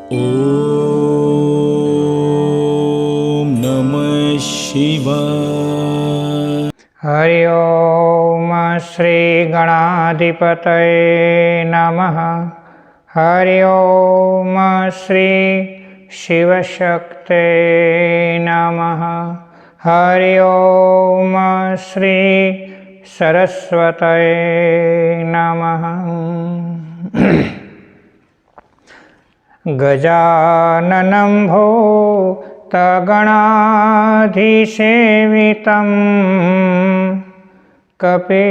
ઓમ નમઃ શિવાય. હરિ ઓમ શ્રી ગણાધિપતયે નમઃ. હરિ ઓમ શ્રી શિવશક્તે નમઃ. હરિ ઓમ શ્રી સરસ્વતયે નમઃ. ગજાનनं ભૂતગણાધિસેવિतं કપિત્થજમ્બો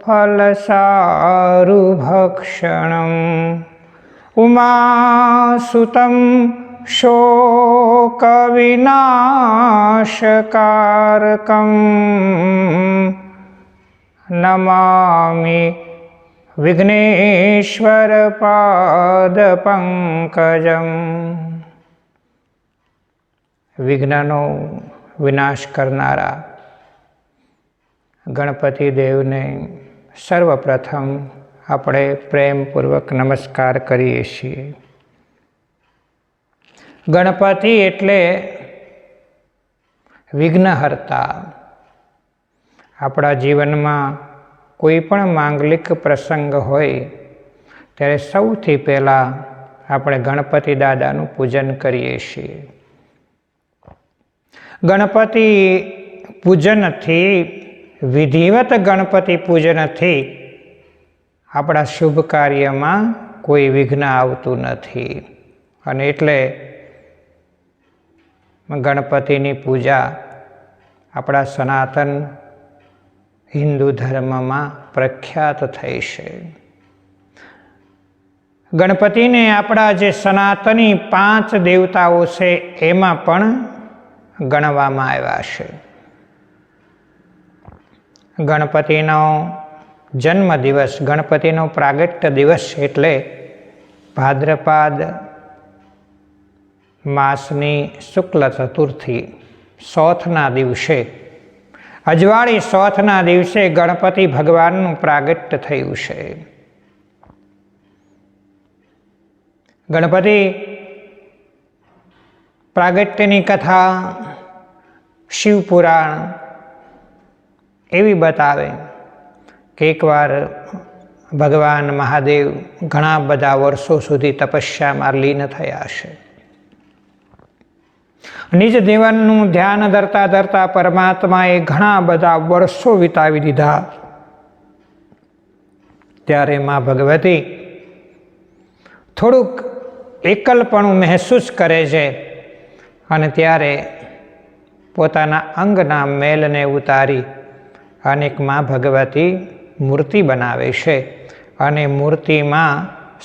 ફલસારુભક્ષણम् ઉમાસુतं શોકવિનાશકારકં નમામિ વિઘ્નેશ્વર પાદપંકજમ. વિઘ્નનો વિનાશ કરનારા ગણપતિ દેવને સર્વપ્રથમ આપણે પ્રેમપૂર્વક નમસ્કાર કરીએ છીએ. ગણપતિ એટલે વિઘ્નહર્તા. આપણા જીવનમાં કોઈ પણ માંગલિક પ્રસંગ હોય ત્યારે સૌથી પહેલાં આપણે ગણપતિ દાદાનું પૂજન કરીએ છીએ. ગણપતિ પૂજનથી, વિધિવત ગણપતિ પૂજનથી આપણા શુભ કાર્યમાં કોઈ વિઘ્ન આવતું નથી. અને એટલે ગણપતિની પૂજા આપણા સનાતન હિન્દુ ધર્મમાં પ્રખ્યાત થઈ છે. ગણપતિને આપણા જે સનાતની 5 દેવતાઓ છે એમાં પણ ગણવામાં આવ્યા છે. ગણપતિનો જન્મદિવસ, ગણપતિનો પ્રાગટ્ય દિવસ એટલે ભાદ્રપદ માસની શુક્લ ચતુર્થી ચોથના દિવસે, અજવાળી ચોથના દિવસે ગણપતિ ભગવાનનું પ્રાગટ્ય થયું છે. ગણપતિ પ્રાગટ્યની કથા શિવપુરાણ એવી બતાવે કે એકવાર ભગવાન મહાદેવ ઘણા બધા વર્ષો સુધી તપસ્યામાં લીન થયા છે. નિજ જીવનનું ધ્યાન ધરતા ધરતા પરમાત્માએ ઘણા બધા વર્ષો વિતાવી દીધા. ત્યારે મા ભગવતી થોડુંક એકલપણું મહેસૂસ કરે છે અને ત્યારે પોતાના અંગના મેલને ઉતારી અને એક મા ભગવતી મૂર્તિ બનાવે છે અને મૂર્તિમાં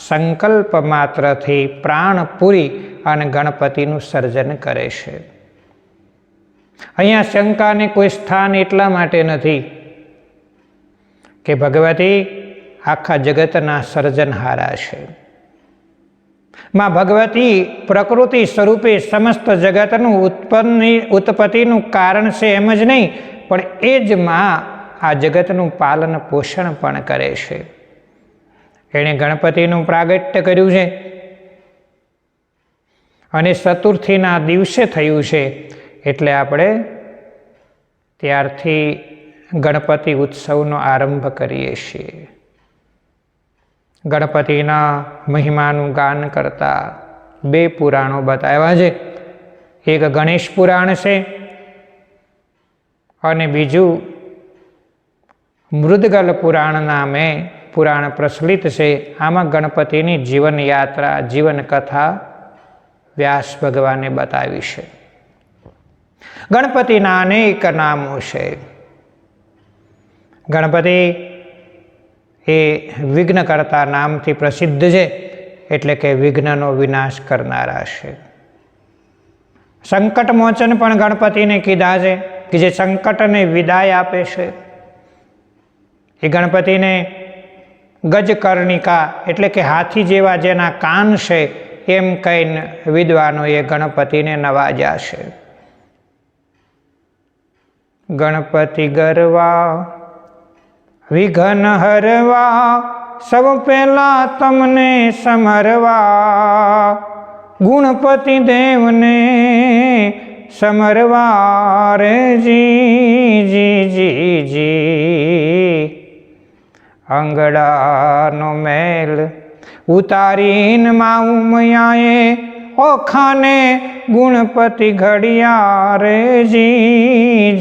સંકલ્પ માત્રથી પ્રાણ પૂરી અને ગણપતિનું સર્જન કરે છે. અહીંયા શંકાને કોઈ સ્થાન એટલા માટે નથી કે ભગવતી આખા જગતના સર્જનહારા છે. માં ભગવતી પ્રકૃતિ સ્વરૂપે સમસ્ત જગતનું ઉત્પત્તિનું કારણ છે એમ જ નહીં, પણ એ જ માં આ જગતનું પાલન પોષણ પણ કરે છે. એણે ગણપતિનું પ્રાગટ્ય કર્યું છે અને ચતુર્થીના દિવસે થયું છે. એટલે આપણે ત્યારથી ગણપતિ ઉત્સવનો આરંભ કરીએ છીએ. ગણપતિના મહિમાનું ગાન કરતા 2 પુરાણો બતાવ્યા છે. એક ગણેશ પુરાણ છે અને બીજું મૃદગલ પુરાણ નામે પુરાણ પ્રચલિત છે. આમાં ગણપતિની જીવન યાત્રા, જીવન કથા વ્યાસ ભગવાને બતાવી છે. ગણપતિના અનેક નામો છે. ગણપતિ એ વિઘ્નકર્તા નામથી પ્રસિદ્ધ છે, એટલે કે વિઘ્નનો વિનાશ કરનારા છે. સંકટ મોચન પણ ગણપતિને કીધા છે કે જે સંકટને વિદાય આપે છે. એ ગણપતિને ગજકર્ણિકા એટલે કે હાથી જેવા જેના કાન છે એમ કહીને વિદ્વાનોએ ગણપતિને નવાજ્યા છે. ગણપતિ ગરવા વિઘ્ન હરવા સૌ પહેલા તમને સમરવા, ગુણપતિ દેવને સમરવા રે જી. અંગડાનો મેલ ઉતારીને માઉ મયાએ, ઓખાને ગુણપતિ ઘડિયા રે જી.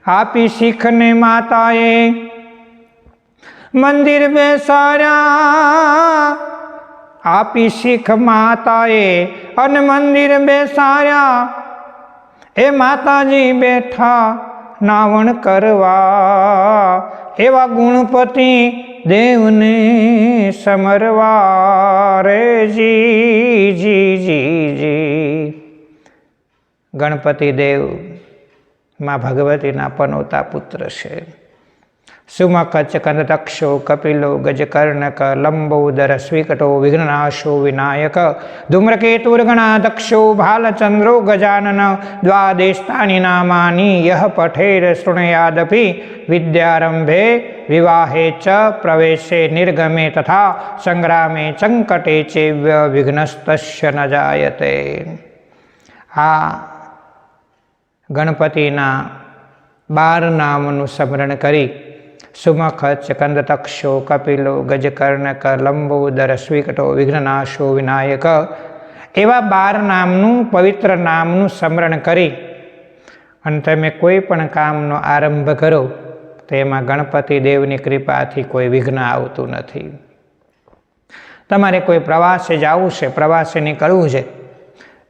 આપી શીખને માતાએ મંદિર બેસાડ્યા, આપી શીખ માતાએ અને મંદિર બેસાડ્યા. એ માતાજી બેઠા નાવણ કરવા, એવા ગુણપતિ દેવને સમરવા રે જી. ગણપતિ દેવ માં ભગવતીના પનોતા પુત્ર છે. સુમખ ચકંદક્ષો કપિલો ગજકર્ણક લંબોદર સ્વીકટો વિઘ્નનાશો વિનાયક ધૂમ્રકેતુર્ગણાધક્ષો ભાલચંદ્રો ગજાનન દ્વાદેસ્તાની નામાની યહ પઠેર શૃણુયાદપી વિદ્યારંભે વિવાહે ચ પ્રવેશે નિર્ગમે તથા સંગ્રામે ચંકટે ચેવ્ય વિઘ્નસ્તસ્ય ન જાયતે. આ ગણપતિના 12 નામનું સ્મરણ કરી સુમખ ચકંદતક્ષો કપિલો ગજકર્ણક લંબોદર સ્વીકટો વિઘ્નનાશો વિનાયક એવા 12 નામનું પવિત્ર નામનું સ્મરણ કરી અને તમે કોઈ પણ કામનો આરંભ કરો તો એમાં ગણપતિ દેવની કૃપાથી કોઈ વિઘ્ન આવતું નથી. તમારે કોઈ પ્રવાસે જવું છે, પ્રવાસે નીકળવું છે,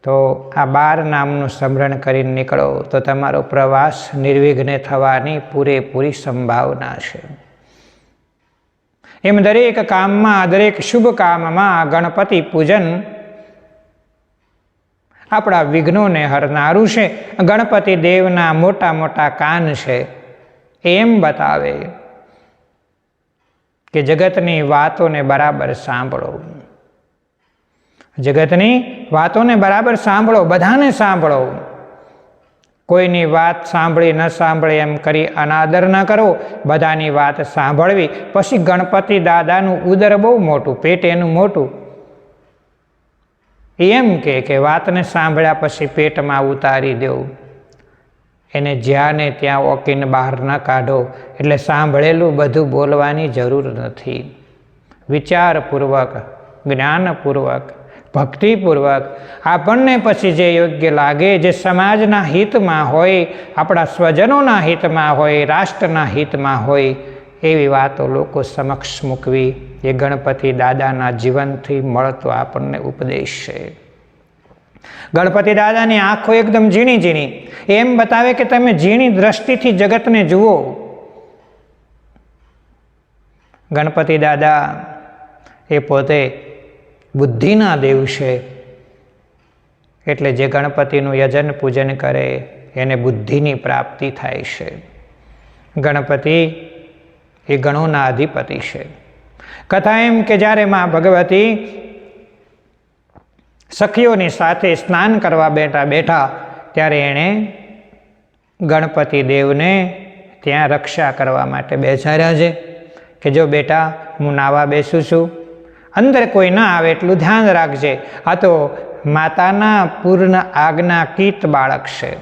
તો આ 12 નામનું સ્મરણ કરીને નીકળો તો તમારો પ્રવાસ નિર્વિઘ્ને થવાની પૂરેપૂરી સંભાવના છે. એમ દરેક કામમાં, દરેક શુભ કામમાં ગણપતિ પૂજન આપણા વિઘ્નોને હરનારું છે. ગણપતિ દેવના મોટા મોટા કાન છે. એમ બતાવે કે જગતની વાતોને બરાબર સાંભળો, જગતની વાતોને બરાબર સાંભળો, બધાને સાંભળો. કોઈની વાત સાંભળી ન સાંભળી એમ કરી અનાદર ન કરો, બધાની વાત સાંભળવી. પછી ગણપતિ દાદાનું ઉદર બહુ મોટું, પેટ એનું મોટું. એમ કે વાતને સાંભળ્યા પછી પેટમાં ઉતારી દેવું, એને જ્યાં ને ત્યાં ઓકીને બહાર ન કાઢો. એટલે સાંભળેલું બધું બોલવાની જરૂર નથી. વિચારપૂર્વક, જ્ઞાનપૂર્વક, ભક્તિપૂર્વક આપણને પછી જે યોગ્ય લાગે, જે સમાજના હિતમાં હોય, આપણા સ્વજનોના હિતમાં હોય, રાષ્ટ્રના હિતમાં હોય, એવી વાતો લોકો સમક્ષ મૂકવી એ ગણપતિ દાદાના જીવનથી મળતો આપણને ઉપદેશ છે. ગણપતિ દાદાની આંખો એકદમ ઝીણી ઝીણી, એમ બતાવે કે તમે ઝીણી દ્રષ્ટિથી જગતને જુઓ. ગણપતિ દાદા એ પોતે બુદ્ધિના દેવ છે. એટલે જે ગણપતિનું યજન પૂજન કરે એને બુદ્ધિની પ્રાપ્તિ થાય છે. ગણપતિ એ ગણોના અધિપતિ છે. કથા એમ કે જ્યારે માં ભગવતી સખીઓની સાથે સ્નાન કરવા બેઠા ત્યારે એણે ગણપતિ દેવને ત્યાં રક્ષા કરવા માટે બેસાડ્યા છે કે જો બેટા હું નાવા બેસું છું, અંદર કોઈ ના આવે એટલું ધ્યાન રાખજે. આ તો માતાના પૂર્ણ આજ્ઞાકીત બાળક છે.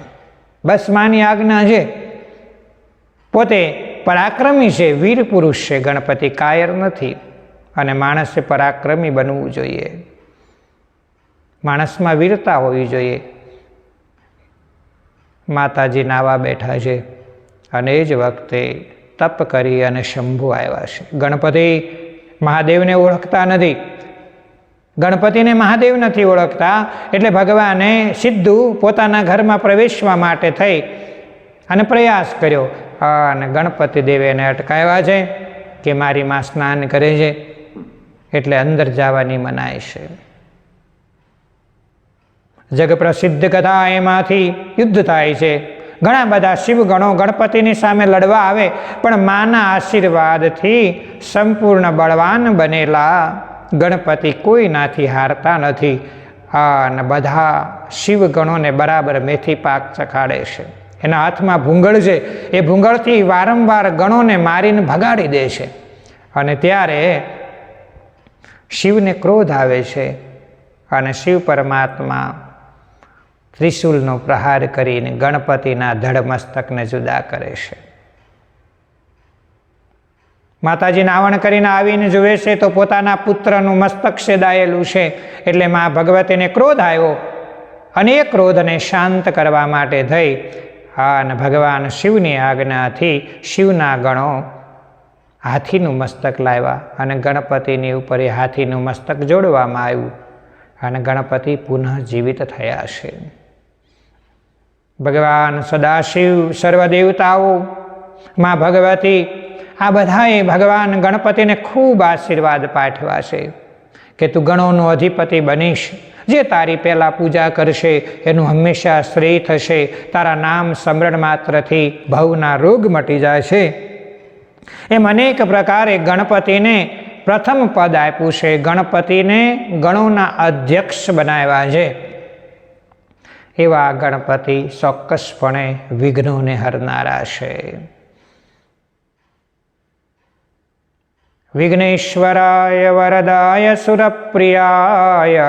બસ માની આજ્ઞા છે. પોતે પરાક્રમી છે, વીર પુરુષ છે. ગણપતિ કાયર નથી. અને માણસે પરાક્રમી બનવું જોઈએ, માણસમાં વીરતા હોવી જોઈએ. માતાજી નાવા બેઠા છે અને એ જ વખતે તપ કરી અને શંભુ આવ્યા છે. ગણપતિ મહાદેવને ઓળખતા નથી, ગણપતિને મહાદેવ નથી ઓળખતા. એટલે ભગવાને સીધું પોતાના ઘરમાં પ્રવેશવા માટે થઈ અને પ્રયાસ કર્યો. અને ગણપતિ દેવે એને અટકાવ્યા છે કે મારી માં સ્નાન કરે છે એટલે અંદર જવાની મનાય છે. જગ પ્રસિદ્ધ કથા એમાંથી યુદ્ધ થાય છે. ઘણા બધા શિવગણો ગણપતિની સામે લડવા આવે, પણ માના આશીર્વાદથી સંપૂર્ણ બળવાન બનેલા ગણપતિ કોઈનાથી હારતા નથી. અને બધા શિવગણોને બરાબર મેથી પાક ચખાડે છે. એના હાથમાં ભૂંગળ છે, એ ભૂંગળથી વારંવાર ગણોને મારીને ભગાડી દે છે. અને ત્યારે શિવને ક્રોધ આવે છે અને શિવ પરમાત્મા ત્રિશૂલનો પ્રહાર કરીને ગણપતિના ધડમસ્તકને જુદા કરે છે. માતાજી નાવણ કરીને આવીને જુએ છે તો પોતાના પુત્રનું મસ્તક છેદાયેલું છે. એટલે મા ભગવતીને ક્રોધ આવ્યો અને એ ક્રોધને શાંત કરવા માટે થઈ અને ભગવાન શિવની આજ્ઞાથી શિવના ગણો હાથીનું મસ્તક લાવ્યા અને ગણપતિની ઉપર એ હાથીનું મસ્તક જોડવામાં આવ્યું અને ગણપતિ પુનઃ જીવિત થયા છે. ભગવાન સદાશિવ, સર્વ દેવતાઓ, મા ભગવતી, આ બધાએ ભગવાન ગણપતિને ખૂબ આશીર્વાદ પાઠવ્યા છે કે તું ગણોનો અધિપતિ બનીશ. જે તારી પહેલાં પૂજા કરશે એનું હંમેશા શ્રેય થશે. તારા નામ સ્મરણ માત્રથી ભવના રોગ મટી જાય છે. એમ અનેક પ્રકારે ગણપતિને પ્રથમ પદ આપ્યું છે. ગણપતિને ગણોના અધ્યક્ષ બનાવ્યા છે. એવા ગણપતિ ચોક્કસપણે વિઘ્નોને હરનારા છે. વિઘ્નેશ્વરાય વરદાય સુરપ્રિયાય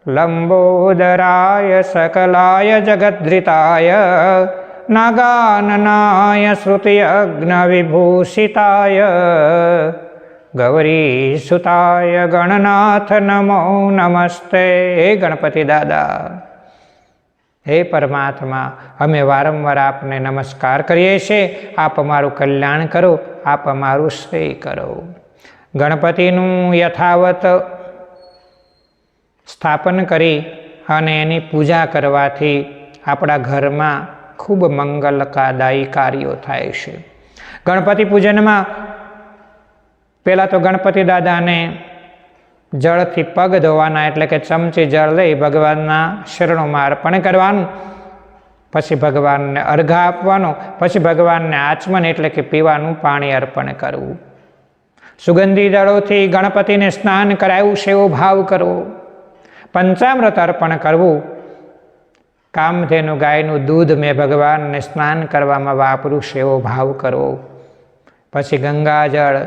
લંબોદરાય સકલાય જગદ્ધૃતાય નાગાનનાય શ્રુતિયજ્ઞ વિભૂષિતાય ગૌરીસુતાય ગણનાથ નમો નમસ્તે. હે ગણપતિ દાદા, હે પરમાત્મા, અમે વારંવાર આપને નમસ્કાર કરીએ છીએ. આપ અમારું કલ્યાણ કરો, આપ અમારું શ્રેય કરો. ગણપતિનું યથાવત સ્થાપન કરી અને એની પૂજા કરવાથી આપણા ઘરમાં ખૂબ મંગલકાદાયી કાર્યો થાય છે. ગણપતિ પૂજનમાં પહેલાં તો ગણપતિ દાદાને જળથી પગ ધોવાના, એટલે કે ચમચી જળ લઈ ભગવાનના શરણોમાં અર્પણ કરવાનું. પછી ભગવાનને અર્ઘા આપવાનો. પછી ભગવાનને આચમન એટલે કે પીવાનું પાણી અર્પણ કરવું. સુગંધી દળોથી ગણપતિને સ્નાન કરાવ્યું છે એવો ભાવ કરવો. પંચામૃત અર્પણ કરવું. કામધેનુ ગાયનું દૂધ મેં ભગવાનને સ્નાન કરવામાં વાપરું છે એવો ભાવ કરવો. પછી ગંગાજળ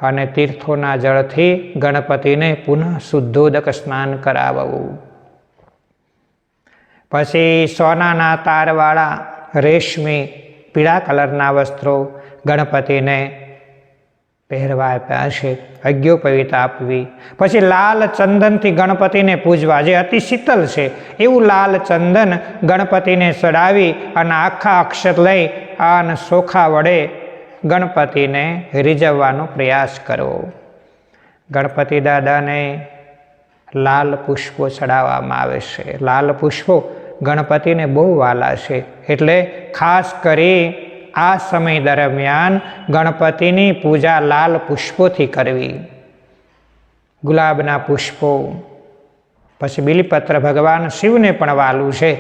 અને તીર્થોના જળથી ગણપતિને પુનઃ શુદ્ધોદક સ્નાન કરાવવું. પછી સોનાના તારવાળા રેશમી પીળા કલરના વસ્ત્રો ગણપતિને પહેરવા આપ્યા છે. અજ્ઞોપવિત આપવી. પછી લાલ ચંદનથી ગણપતિને પૂજવા, જે અતિ શીતલ છે એવું લાલ ચંદન ગણપતિને ચડાવી અને આખા અક્ષત લઈ અને ચોખા વડે ગણપતિને રીઝવવાનો પ્રયાસ કરવો. ગણપતિ દાદાને લાલ પુષ્પો ચડાવવામાં આવે છે. લાલ પુષ્પો ગણપતિને બહુ વાલા છે. એટલે ખાસ કરી આ સમય દરમિયાન ગણપતિની પૂજા લાલ પુષ્પોથી કરવી. ગુલાબના પુષ્પો, પછી બિલીપત્ર ભગવાન શિવને પણ વાલું છે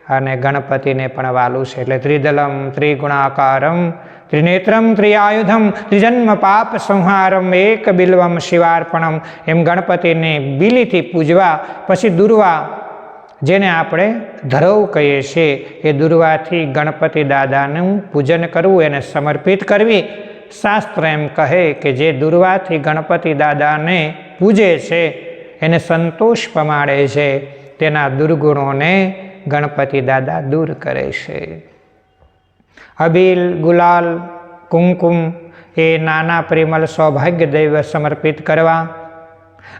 અને ગણપતિને પણ વાલું છે. એટલે ત્રિદલમ ત્રિગુણાકારમ ત્રિનેત્રમ ત્રિઆયુધમ ત્રિજન્મ પાપ સંહારમ એક બિલ્વમ શિવાર્પણમ. એમ ગણપતિને બિલીથી પૂજવા. પછી દુર્વા, જેને આપણે ધરવ કહીએ છીએ, એ દુર્વાથી ગણપતિ દાદાનું પૂજન કરવું, એને સમર્પિત કરવી. શાસ્ત્ર એમ કહે કે જે દુર્વાથી ગણપતિ દાદાને પૂજે છે એને સંતોષ પમાડે છે, તેના દુર્ગુણોને ગણપતિ દાદા દૂર કરે છે. અબીલ, ગુલાલ, કુમકુમ એ નાના પરિમલ સૌભાગ્ય દૈવ સમર્પિત કરવા.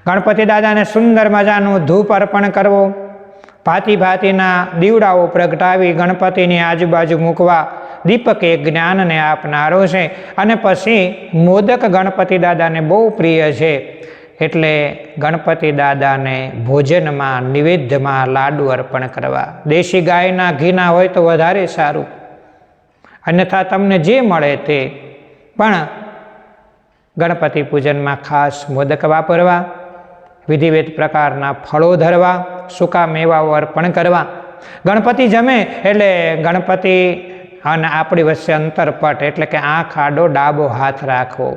ગણપતિ દાદાને સુંદર મજાનું ધૂપ અર્પણ કરવો. ભાતી ભાતીના દીવડાઓ પ્રગટાવી ગણપતિની આજુબાજુ મૂકવા. દીપક એ જ્ઞાનને આપનારો છે. અને પછી મોદક ગણપતિ દાદાને બહુ પ્રિય છે. એટલે ગણપતિ દાદાને ભોજનમાં નિવેદ્યમાં લાડુ અર્પણ કરવા. દેશી ગાયના ઘીના હોય તો વધારે સારું, અન્યથા તમને જે મળે તે. પણ ગણપતિ પૂજનમાં ખાસ મોદક વાપરવા. વિધિવેદ પ્રકારના ફળો ધરવા. સૂકા મેવાઓ અર્પણ કરવા. ગણપતિ જમે એટલે ગણપતિ અને આપણી વચ્ચે અંતરપટ, એટલે કે આંખ આડો ડાબો હાથ રાખવો.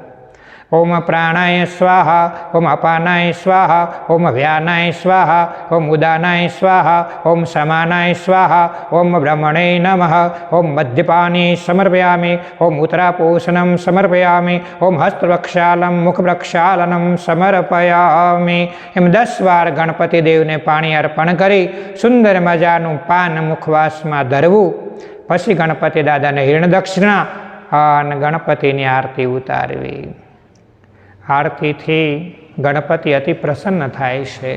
ओम प्राणाय स्वाहा, ओम अपानाय स्वाहा, ओम व्यानाय स्वाहा, ओम उदानाय स्वाहा, ओम समानाय स्वाहा, ओम ब्रह्मणे नमः, ओम मध्यपाने समर्पयामि, ओम उत्तरापोषणं समर्पयामि, ओम हस्तप्रक्षालनं मुखप्रक्षालनं समर्पयामि। एम 10 વાર ગણપતિ દેવને પાણી અર્પણ કરી સુંદર મજાનું પાન મુખવાસમાં ધરવું, પછી ગણપતિ દાદાને હિરણદક્ષિણા અને ગણપતિની આરતી ઉતારવી। આરતીથી ગણપતિ અતિ પ્રસન્ન થાય છે।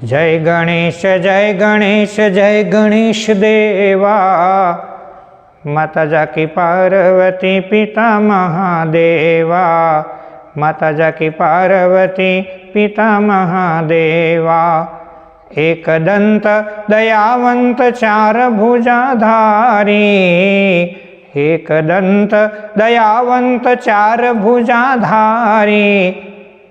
જય ગણેશ જય ગણેશ જય ગણેશ દેવા, માતા જાકી પાર્વતી પિતા મહાદેવા, માતા જાકી પાર્વતી પિતા મહાદેવા। एकदंत दयावंत चार भुजाधारी, एकदंत दयावंत चार भुजाधारी,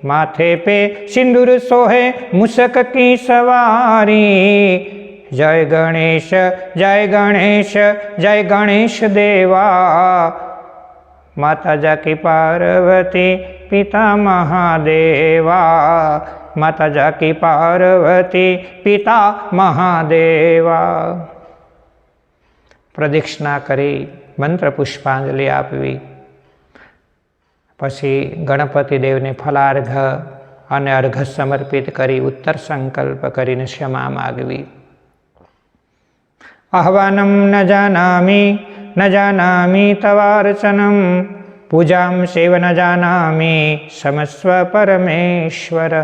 माथे पे सिंदूर सोहे मुसक की सवारी। जय गणेश जय गणेश जय गणेश देवा, माता जाकी पार्वती पिता महादेवा, माता जाकी पार्वती पिता મહાદેવા। પ્રદક્ષિણા કરી મંત્ર પુષ્પાંજલિ આપવી, પછી ગણપતિ દેવને ફલાર્ઘ અને અર્ઘ સમર્પિત કરી ઉત્તર સંકલ્પ કરીને ક્ષમા માગવી। આહ્વાનમ ન જાનામિ તવાર્ચનમ, પૂજામ સેવ ન જાનામિ સમસ્વ પરમેશ્વર।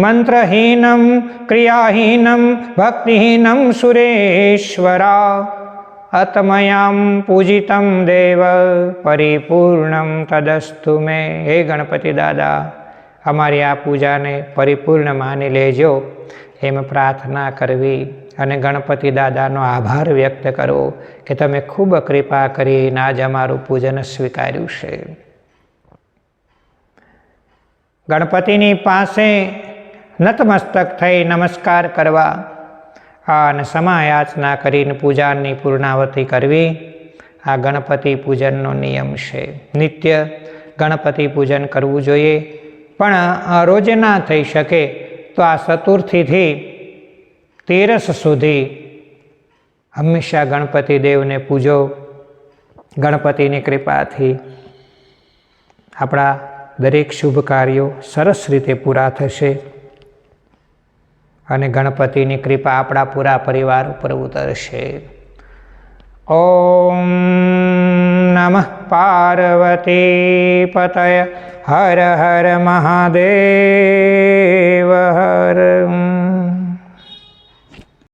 મંત્રહીનમ ક્રિયાહીનમ ભક્તિહીનમ સુરેશ્વરા, અતમયામ પૂજિતમ દેવ પરિપૂર્ણમ તદસ્તુ મે। હે ગણપતિ દાદા, અમારી આ પૂજાને પરિપૂર્ણ માની લેજો એમ પ્રાર્થના કરવી અને ગણપતિ દાદાનો આભાર વ્યક્ત કરવો કે તમે ખૂબ કૃપા કરીને આજ અમારું પૂજન સ્વીકાર્યું છે। ગણપતિની પાસે નતમસ્તક થઈ નમસ્કાર કરવા અને સમાયાચના કરીને પૂજાની પૂર્ણાવતી કરવી, આ ગણપતિ પૂજનનો નિયમ છે। નિત્ય ગણપતિ પૂજન કરવું જોઈએ, પણ રોજ ના થઈ શકે તો આ ચતુર્થીથી 13 સુધી હંમેશા ગણપતિ દેવને પૂજો। ગણપતિની કૃપાથી આપણા દરેક શુભ કાર્યો સરસ રીતે પૂરા થશે અને ગણપતિની કૃપા આપણા પૂરા પરિવાર ઉપર ઉતરશે। ઓમ નમઃ પાર્વતી પતય હર હર મહાદેવ હર।